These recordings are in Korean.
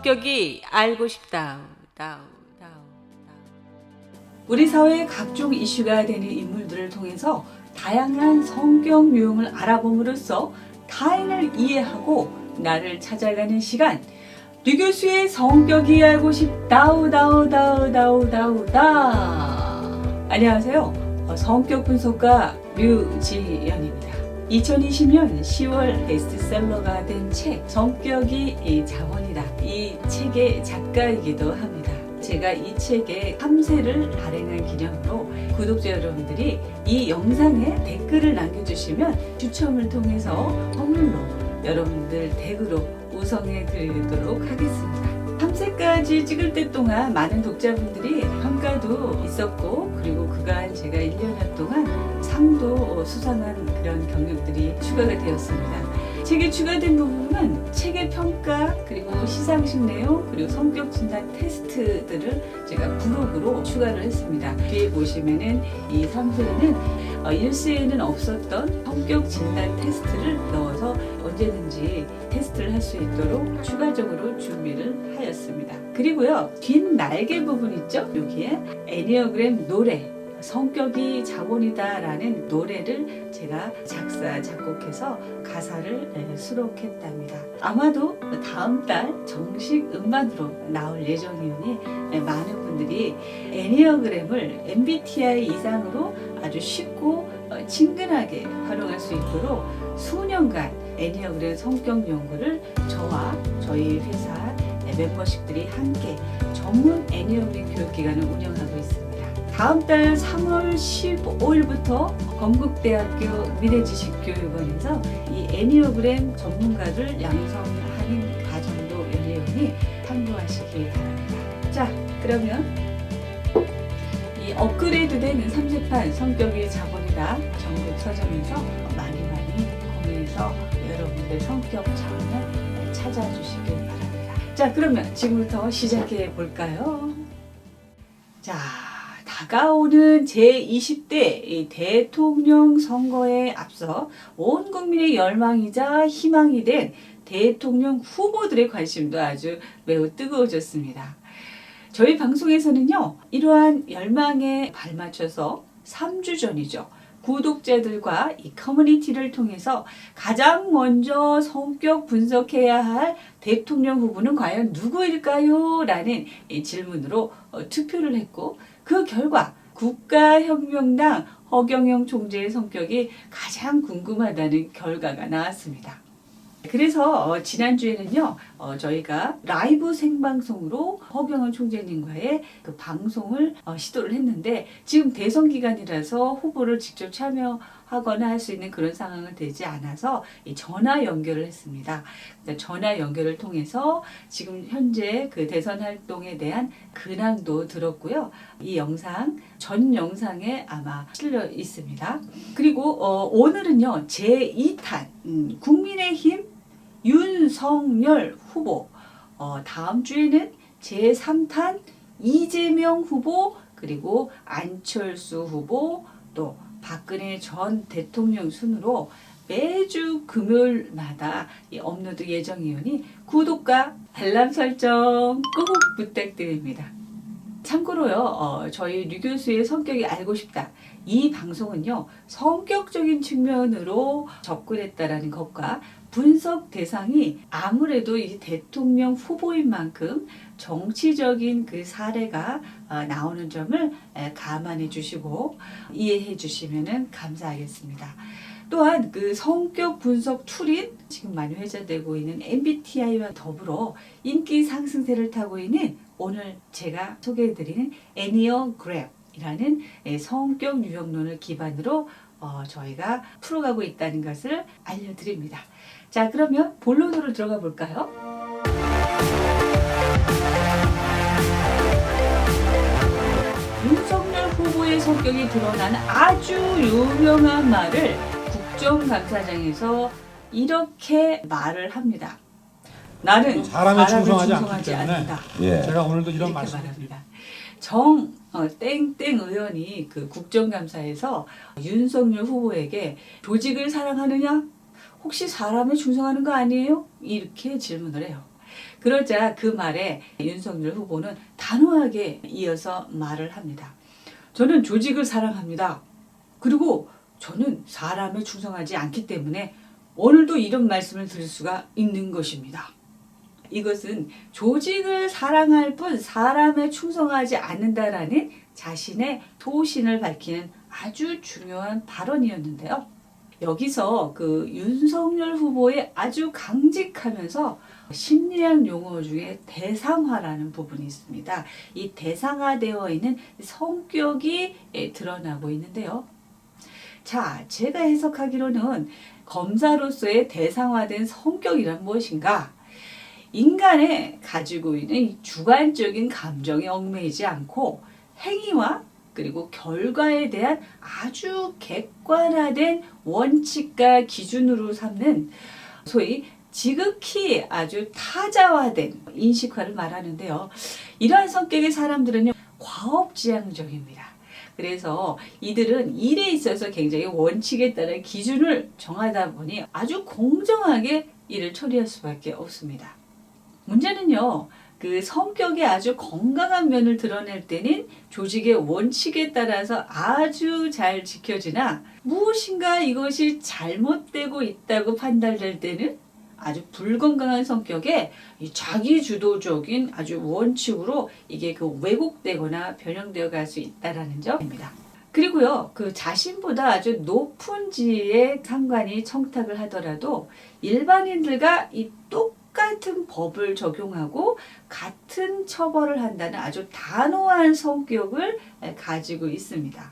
성격이 알고 싶다. 우리 사회의 각종 이슈가 되는 인물들을 통해서 다양한 성격 유형을 알아봄으로써 타인을 이해하고 나를 찾아가는 시간. 류 교수의 성격이 알고 싶다우다우다우다우다우다. 안녕하세요. 성격 분석가 류지연입니다. 2020년 10월 베스트셀러가 된 책 성격이 자본이다. 이 책의 작가이기도 합니다. 제가 이 책의 3세를 발행한 기념으로 구독자 여러분들이 이 영상에 댓글을 남겨주시면 추첨을 통해서 선물로 여러분들 댁으로 우성해 드리도록 하겠습니다. 3세까지 찍을 때 동안 많은 독자분들이 평가도 있었고, 그리고 그간 제가 1년여 동안 상도 수상한 그런 경력들이 추가가 되었습니다. 책에 추가된 부분은 책의 평가, 그리고 시상식 내용, 그리고 성격 진단 테스트들을 제가 부록으로 추가를 했습니다. 뒤에 보시면은 이 3세에는 1세에는 없었던 성격 진단 테스트를 넣어서 언제든지 테스트를 할 수 있도록 추가적으로 준비를 하였습니다. 그리고요, 뒷날개 부분 있죠? 여기에 애니어그램 노래, 성격이 자본이다 라는 노래를 제가 작사, 작곡해서 가사를 수록했답니다. 아마도 다음 달 정식 음반으로 나올 예정이오니 많은 분들이 애니어그램을 MBTI 이상으로 아주 쉽고 친근하게 활용할 수 있도록 수년간 애니어그램 성격 연구를 저와 저희 회사 멤버십들이 함께 전문 애니어그램 교육기관을 운영하고 있습니다. 다음 달 3월 15일부터 건국대학교 미래지식교육원에서 이 애니어그램 전문가를 양성하는 과정도 열리오니 참고하시기 바랍니다. 자, 그러면 이 업그레이드되는 3세판 성격이 자본이다 전국 서점에서 많이 구매해서 여러분들 성격 자원을 찾아주시길 바랍니다. 자, 그러면 지금부터 시작해 볼까요? 자, 다가오는 제20대 대통령 선거에 앞서 온 국민의 열망이자 희망이 된 대통령 후보들의 관심도 아주 매우 뜨거워졌습니다. 저희 방송에서는요, 이러한 열망에 발맞춰서 3주 전이죠. 구독자들과 이 커뮤니티를 통해서 가장 먼저 성격 분석해야 할 대통령 후보는 과연 누구일까요? 라는 질문으로 투표를 했고, 그 결과 국가혁명당 허경영 총재의 성격이 가장 궁금하다는 결과가 나왔습니다. 그래서 지난주에는요, 저희가 라이브 생방송으로 허경영 총재님과의 그 방송을 시도를 했는데, 지금 대선 기간이라서 후보를 직접 참여하거나 할 수 있는 그런 상황은 되지 않아서 전화 연결을 했습니다. 전화 연결을 통해서 지금 현재 그 대선 활동에 대한 근황도 들었고요. 이 영상, 전 영상에 아마 실려 있습니다. 그리고 오늘은요, 제2탄 국민의힘 윤석열 후보, 다음 주에는 제3탄 이재명 후보, 그리고 안철수 후보, 또 박근혜 전 대통령 순으로 매주 금요일마다 업로드 예정이오니 구독과 알람 설정 꼭 부탁드립니다. 참고로요, 저희 류 교수의 성격이 알고 싶다. 이 방송은요, 성격적인 측면으로 접근했다라는 것과 분석 대상이 아무래도 이 대통령 후보인 만큼 정치적인 그 사례가 나오는 점을 감안해 주시고 이해해 주시면 감사하겠습니다. 또한 그 성격 분석 툴인 지금 많이 회자되고 있는 MBTI와 더불어 인기 상승세를 타고 있는 오늘 제가 소개해드리는 애니어그램이라는 성격 유형론을 기반으로 저희가 풀어가고 있다는 것을 알려드립니다. 자, 그러면 본론으로 들어가 볼까요? 윤석열 후보의 성격이 드러난 아주 유명한 말을 국정감사장에서 이렇게 말을 합니다. 나는 사람에 사람을 충성하지 충성하지 않기 때문에 않는다. 예. 제가 오늘도 이런 이렇게 말씀을 말합니다. 땡땡 의원이 그 국정감사에서 윤석열 후보에게 조직을 사랑하느냐? 혹시 사람에 충성하는 거 아니에요? 이렇게 질문을 해요. 그러자 그 말에 윤석열 후보는 단호하게 이어서 말을 합니다. 저는 조직을 사랑합니다. 그리고 저는 사람에 충성하지 않기 때문에 오늘도 이런 말씀을 드릴 수가 있는 것입니다. 이것은 조직을 사랑할 뿐 사람에 충성하지 않는다라는 자신의 소신을 밝히는 아주 중요한 발언이었는데요. 여기서 그 윤석열 후보의 아주 강직하면서 심리학 용어 중에 대상화라는 부분이 있습니다. 이 대상화되어 있는 성격이 드러나고 있는데요. 자, 제가 해석하기로는 검사로서의 대상화된 성격이란 무엇인가? 인간의 가지고 있는 주관적인 감정에 얽매이지 않고 행위와 그리고 결과에 대한 아주 객관화된 원칙과 기준으로 삼는 소위 지극히 아주 타자화된 인식화를 말하는데요. 이러한 성격의 사람들은요, 과업지향적입니다. 그래서 이들은 일에 있어서 굉장히 원칙에 따른 기준을 정하다 보니 아주 공정하게 일을 처리할 수밖에 없습니다. 문제는요, 그 성격이 아주 건강한 면을 드러낼 때는 조직의 원칙에 따라서 아주 잘 지켜지나 무엇인가 이것이 잘못되고 있다고 판단될 때는 아주 불건강한 성격에 자기 주도적인 아주 원칙으로 이게 그 왜곡되거나 변형되어 갈 수 있다라는 점입니다. 그리고요, 그 자신보다 아주 높은 지위에 상관이 청탁을 하더라도 일반인들과 이 똑같은 법을 적용하고 같은 처벌을 한다는 아주 단호한 성격을 가지고 있습니다.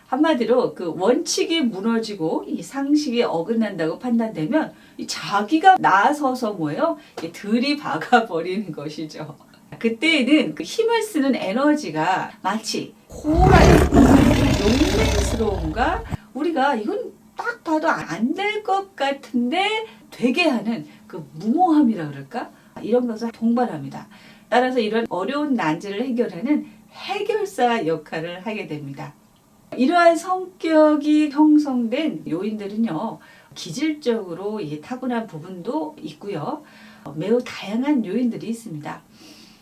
한마디로 그 원칙이 무너지고 이 상식이 어긋난다고 판단되면 자기가 나서서 뭐예요? 들이박아 버리는 것이죠. 그때에는 그 힘을 쓰는 에너지가 마치 호랑이 용맹스러움과 우리가 이건 딱 봐도 안 될 것 같은데 되게 하는 그 무모함이라 그럴까? 이런 것을 동반합니다. 따라서 이런 어려운 난제를 해결하는 해결사 역할을 하게 됩니다. 이러한 성격이 형성된 요인들은요, 기질적으로 타고난 부분도 있고요. 매우 다양한 요인들이 있습니다.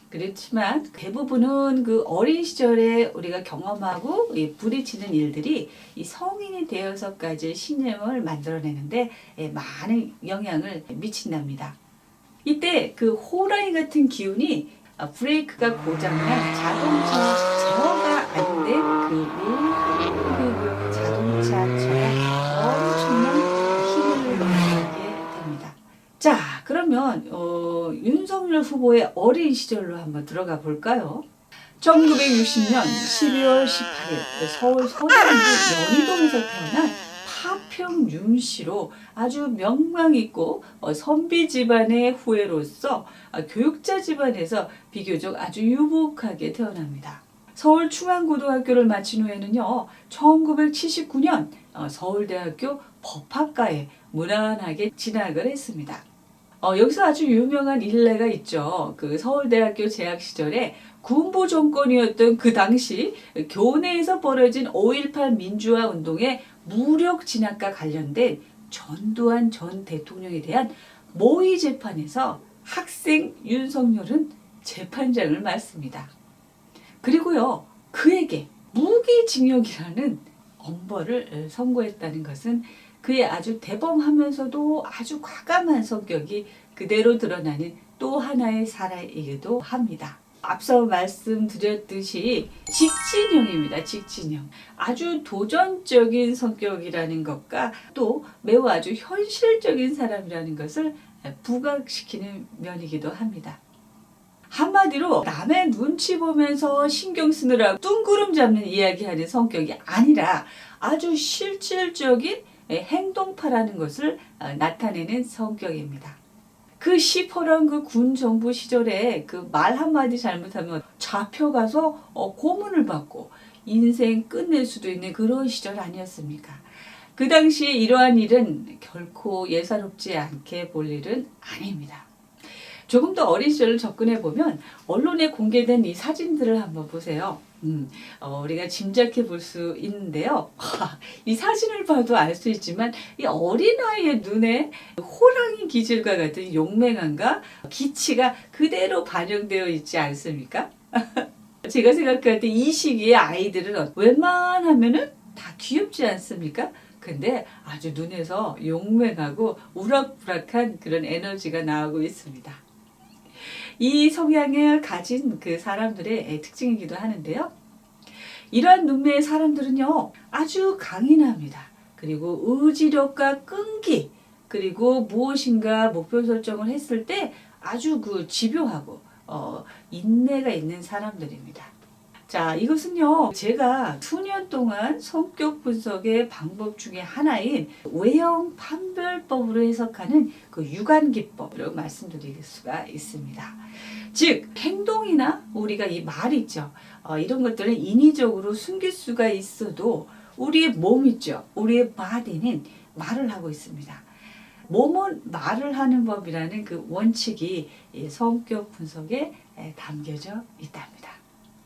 그렇지만 대부분은 그 어린 시절에 우리가 경험하고 부딪히는 일들이 이 성인이 되어서까지 신념을 만들어내는데 많은 영향을 미친답니다. 이때 그 호랑이 같은 기운이 브레이크가 고장난 자동차 제어가 안 된 그 자동차처럼 엄청난 힘을 발휘하게 됩니다. 자, 그러면 윤석열 후보의 어린 시절로 한번 들어가 볼까요? 1960년 12월 18일 서울 서대문구 연희동에서 태어난 파평 윤씨로 아주 명망 있고 선비 집안의 후예로서 교육자 집안에서 비교적 아주 유복하게 태어납니다. 서울중앙고등학교를 마친 후에는요, 1979년 서울대학교 법학과에 무난하게 진학을 했습니다. 여기서 아주 유명한 일례가 있죠. 그 서울대학교 재학 시절에 군부 정권이었던 그 당시 교내에서 벌어진 5.18 민주화 운동의 무력 진압과 관련된 전두환 전 대통령에 대한 모의 재판에서 학생 윤석열은 재판장을 맡습니다. 그리고요, 그에게 무기징역이라는 엄벌을 선고했다는 것은 그의 아주 대범하면서도 아주 과감한 성격이 그대로 드러나는 또 하나의 사례이기도 합니다. 앞서 말씀드렸듯이 직진형입니다. 직진형. 아주 도전적인 성격이라는 것과 또 매우 아주 현실적인 사람이라는 것을 부각시키는 면이기도 합니다. 한마디로 남의 눈치 보면서 신경 쓰느라 뚱구름 잡는 이야기하는 성격이 아니라 아주 실질적인 행동파라는 것을 나타내는 성격입니다. 그 시퍼런 그 군 정부 시절에 그 말 한마디 잘못하면 잡혀가서 고문을 받고 인생 끝낼 수도 있는 그런 시절 아니었습니까? 그 당시에 이러한 일은 결코 예사롭지 않게 볼 일은 아닙니다. 조금 더 어린 시절을 접근해 보면 언론에 공개된 이 사진들을 한번 보세요. 우리가 짐작해 볼 수 있는데요. 이 사진을 봐도 알 수 있지만 이 어린아이의 눈에 호랑이 기질과 같은 용맹함과 기치가 그대로 반영되어 있지 않습니까? 제가 생각할 때 이 시기의 아이들은 웬만하면은 다 귀엽지 않습니까? 근데 아주 눈에서 용맹하고 우락부락한 그런 에너지가 나오고 있습니다. 이 성향을 가진 그 사람들의 특징이기도 하는데요. 이러한 눈매의 사람들은요, 아주 강인합니다. 그리고 의지력과 끈기, 그리고 무엇인가 목표 설정을 했을 때 아주 집요하고 인내가 있는 사람들입니다. 자, 이것은요, 제가 수년 동안 성격 분석의 방법 중에 하나인 외형 판별법으로 해석하는 그 유관기법으로 말씀드릴 수가 있습니다. 즉, 행동이나 우리가 이 말 있죠. 이런 것들은 인위적으로 숨길 수가 있어도 우리의 몸 있죠. 우리의 바디는 말을 하고 있습니다. 몸은 말을 하는 법이라는 그 원칙이 이 성격 분석에 담겨져 있답니다.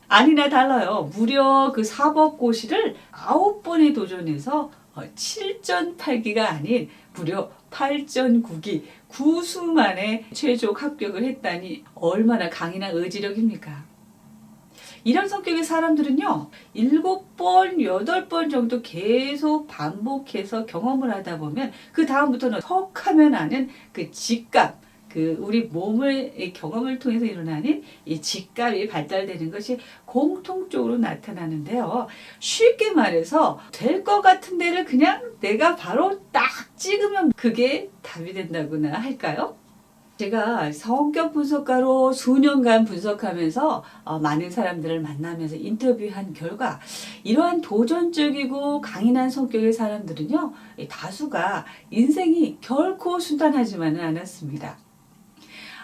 아니나 달라요. 무려 그 사법고시를 9번에 도전해서 7전 8기가 아닌 무려 8전 9기 9수 만에 최종 합격을 했다니 얼마나 강인한 의지력입니까? 이런 성격의 사람들은요, 7번, 8번 정도 계속 반복해서 경험을 하다 보면 그 다음부터는 턱 하면 아는 그 직감, 우리 몸의 경험을 통해서 일어나는 이 직감이 발달되는 것이 공통적으로 나타나는데요. 쉽게 말해서 될 것 같은 데를 그냥 내가 바로 딱 찍으면 그게 답이 된다고나 할까요? 제가 성격 분석가로 수년간 분석하면서 많은 사람들을 만나면서 인터뷰한 결과 이러한 도전적이고 강인한 성격의 사람들은요, 다수가 인생이 결코 순탄하지만은 않았습니다.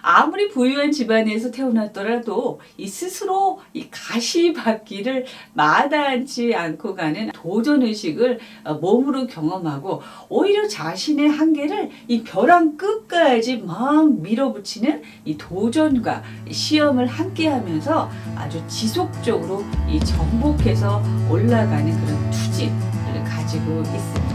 아무리 부유한 집안에서 태어났더라도 이 스스로 이 가시밭길을 마다하지 않고 가는 도전의식을 몸으로 경험하고 오히려 자신의 한계를 이 벼랑 끝까지 막 밀어붙이는 이 도전과 시험을 함께 하면서 아주 지속적으로 이 정복해서 올라가는 그런 투지를 가지고 있습니다.